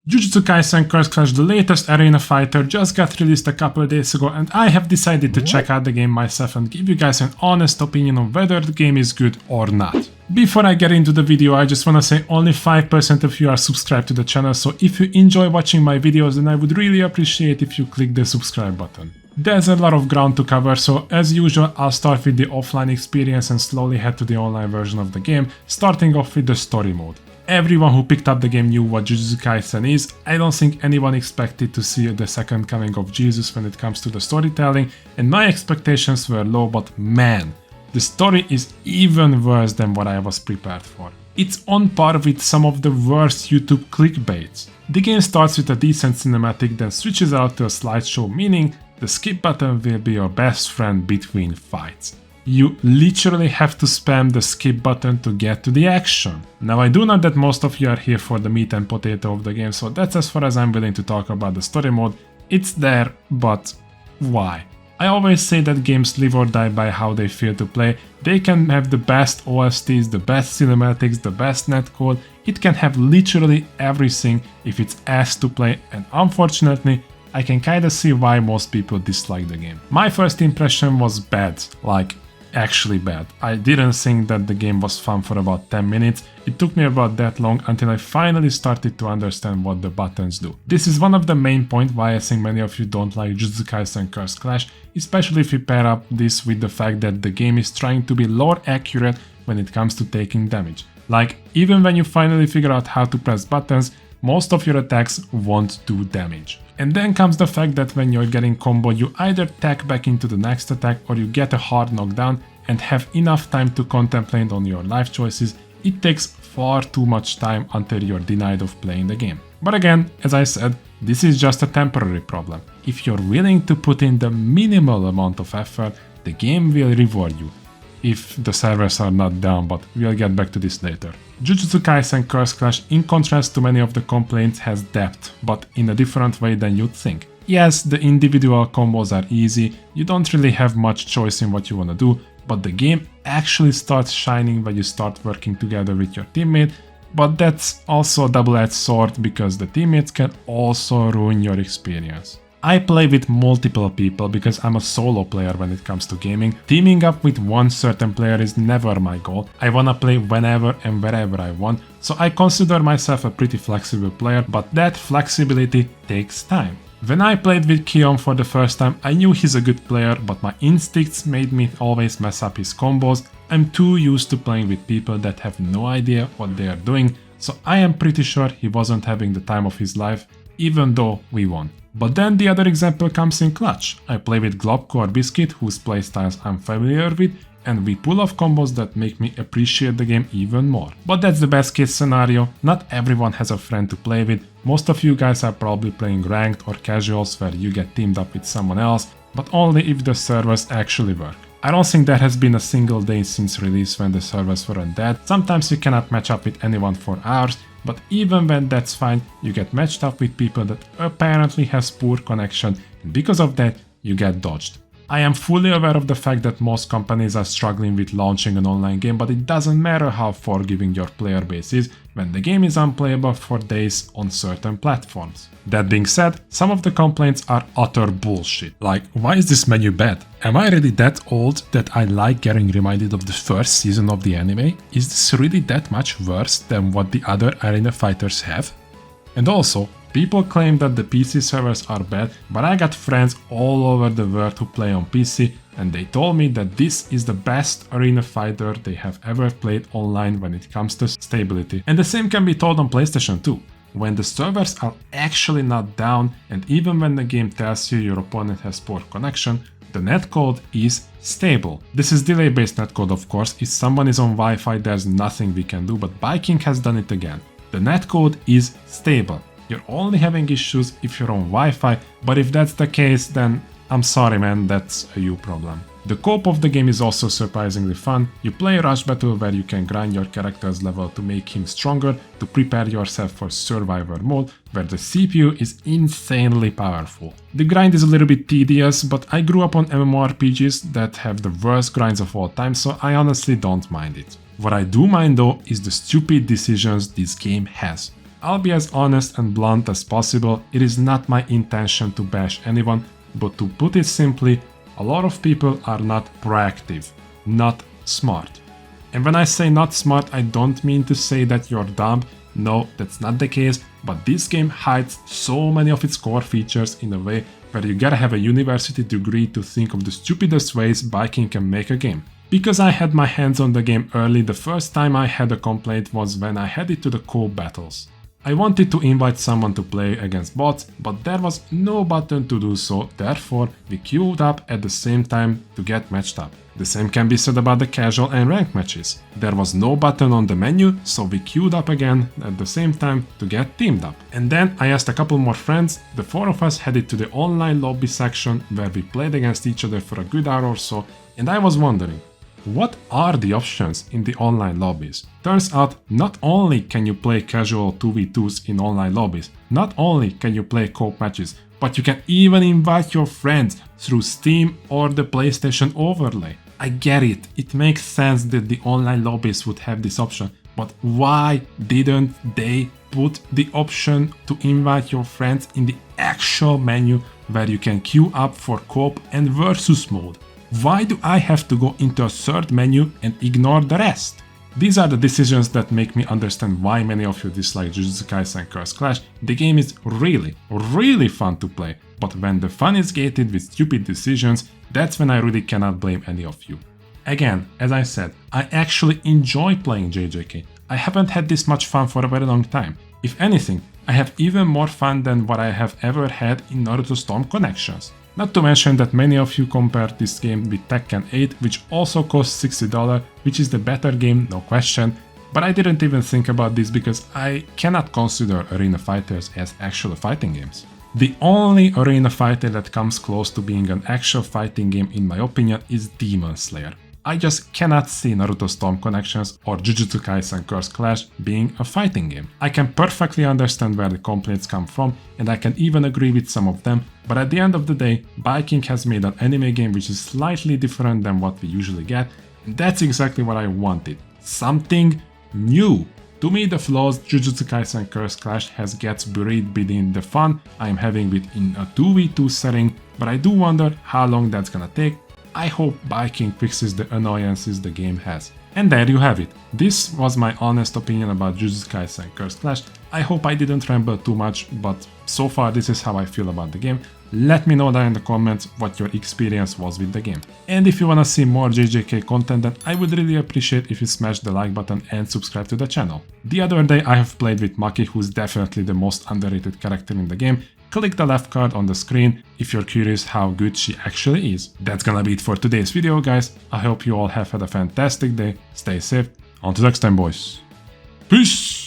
Jujutsu Kaisen Cursed Clash, the latest arena fighter, just got released a couple of days ago, and I have decided to check out the game myself and give you guys an honest opinion on whether the game is good or not. Before I get into the video, I just wanna say only 5% of you are subscribed to the channel, so if you enjoy watching my videos, then I would really appreciate if you click the subscribe button. There's a lot of ground to cover, so as usual I'll start with the offline experience and slowly head to the online version of the game, starting off with the story mode. Everyone who picked up the game knew what Jujutsu Kaisen is. I don't think anyone expected to see the second coming of Jesus when it comes to the storytelling, and my expectations were low, but man, the story is even worse than what I was prepared for. It's on par with some of the worst YouTube clickbaits. The game starts with a decent cinematic, then switches out to a slideshow, meaning the skip button will be your best friend between fights. You literally have to spam the skip button to get to the action. Now I do know that most of you are here for the meat and potato of the game, so that's as far as I'm willing to talk about the story mode. It's there, but why? I always say that games live or die by how they feel to play. They can have the best OSTs, the best cinematics, the best netcode. It can have literally everything if it's asked to play, and unfortunately, I can kinda see why most people dislike the game. My first impression was bad, like actually bad. I didn't think that the game was fun for about 10 minutes. It took me about that long until I finally started to understand what the buttons do. This is one of the main points why I think many of you don't like Jujutsu Kaisen Cursed Clash, especially if you pair up this with the fact that the game is trying to be lore accurate when it comes to taking damage. Like, even when you finally figure out how to press buttons, most of your attacks won't do damage. And then comes the fact that when you're getting comboed, you either tack back into the next attack or you get a hard knockdown and have enough time to contemplate on your life choices. It takes far too much time until you're denied of playing the game. But again, as I said, this is just a temporary problem. If you're willing to put in the minimal amount of effort, the game will reward you. If the servers are not down, but we'll get back to this later. Jujutsu Kaisen Cursed Clash, in contrast to many of the complaints, has depth, but in a different way than you'd think. Yes, the individual combos are easy, you don't really have much choice in what you wanna do, but the game actually starts shining when you start working together with your teammate, but that's also a double-edged sword because the teammates can also ruin your experience. I play with multiple people because I'm a solo player when it comes to gaming. Teaming up with one certain player is never my goal. I wanna play whenever and wherever I want, so I consider myself a pretty flexible player, but that flexibility takes time. When I played with Kion for the first time, I knew he's a good player, but my instincts made me always mess up his combos. I'm too used to playing with people that have no idea what they are doing, so I am pretty sure he wasn't having the time of his life, even though we won. But then the other example comes in clutch. I play with Globko or Biscuit, whose playstyles I'm familiar with, and we pull off combos that make me appreciate the game even more. But that's the best case scenario. Not everyone has a friend to play with. Most of you guys are probably playing ranked or casuals where you get teamed up with someone else, but only if the servers actually work. I don't think there has been a single day since release when the servers weren't dead. Sometimes you cannot match up with anyone for hours, but even when that's fine, you get matched up with people that apparently has poor connection, and because of that, you get dodged. I am fully aware of the fact that most companies are struggling with launching an online game, but it doesn't matter how forgiving your player base is when the game is unplayable for days on certain platforms. That being said, some of the complaints are utter bullshit. Like, why is this menu bad? Am I really that old that I like getting reminded of the first season of the anime? Is this really that much worse than what the other arena fighters have? And also, people claim that the PC servers are bad, but I got friends all over the world who play on PC, and they told me that this is the best arena fighter they have ever played online when it comes to stability. And the same can be told on PlayStation too. When the servers are actually not down, and even when the game tells you your opponent has poor connection, the netcode is stable. This is delay-based netcode, of course. If someone is on Wi-Fi, there's nothing we can do, but Viking has done it again. The netcode is stable. You're only having issues if you're on Wi-Fi, but if that's the case, then I'm sorry man, that's a you problem. The co-op of the game is also surprisingly fun. You play a rush battle where you can grind your character's level to make him stronger, to prepare yourself for survivor mode, where the CPU is insanely powerful. The grind is a little bit tedious, but I grew up on MMORPGs that have the worst grinds of all time, so I honestly don't mind it. What I do mind though is the stupid decisions this game has. I'll be as honest and blunt as possible, it is not my intention to bash anyone, but to put it simply, a lot of people are not proactive, not smart. And when I say not smart, I don't mean to say that you're dumb, no, that's not the case, but this game hides so many of its core features in a way where you gotta have a university degree to think of the stupidest ways Viking can make a game. Because I had my hands on the game early, the first time I had a complaint was when I headed to the co-op battles. I wanted to invite someone to play against bots, but there was no button to do so, therefore we queued up at the same time to get matched up. The same can be said about the casual and ranked matches. There was no button on the menu, so we queued up again at the same time to get teamed up. And then I asked a couple more friends, the 4 of us headed to the online lobby section where we played against each other for a good hour or so, and I was wondering, what are the options in the online lobbies? Turns out, not only can you play casual 2v2s in online lobbies, not only can you play co-op matches, but you can even invite your friends through Steam or the PlayStation overlay. I get it, it makes sense that the online lobbies would have this option, but why didn't they put the option to invite your friends in the actual menu where you can queue up for co-op and versus mode? Why do I have to go into a third menu and ignore the rest? These are the decisions that make me understand why many of you dislike Jujutsu Kaisen Cursed Clash. The game is really fun to play, but when the fun is gated with stupid decisions, that's when I really cannot blame any of you. Again, as I said, I actually enjoy playing JJK. I haven't had this much fun for a very long time. If anything, I have even more fun than what I have ever had in Naruto Storm Connections. Not to mention that many of you compared this game with Tekken 8, which also costs $60, which is the better game, no question, but I didn't even think about this because I cannot consider arena fighters as actual fighting games. The only arena fighter that comes close to being an actual fighting game in my opinion is Demon Slayer. I just cannot see Naruto Storm Connections or Jujutsu Kaisen Cursed Clash being a fighting game. I can perfectly understand where the complaints come from and I can even agree with some of them, but at the end of the day, Viking has made an anime game which is slightly different than what we usually get, and that's exactly what I wanted. Something new. To me, the flaws Jujutsu Kaisen Cursed Clash has gets buried within the fun I'm having within a 2v2 setting, but I do wonder how long that's gonna take. I hope Viking fixes the annoyances the game has. And there you have it. This was my honest opinion about Jujutsu Kaisen Cursed Clash. I hope I didn't ramble too much, but so far this is how I feel about the game. Let me know down in the comments what your experience was with the game. And if you wanna see more JJK content, then I would really appreciate if you smash the like button and subscribe to the channel. The other day I have played with Maki, who's definitely the most underrated character in the game. Click the left card on the screen if you're curious how good she actually is. That's gonna be it for today's video, guys. I hope you all have had a fantastic day. Stay safe. Until next time, boys. Peace!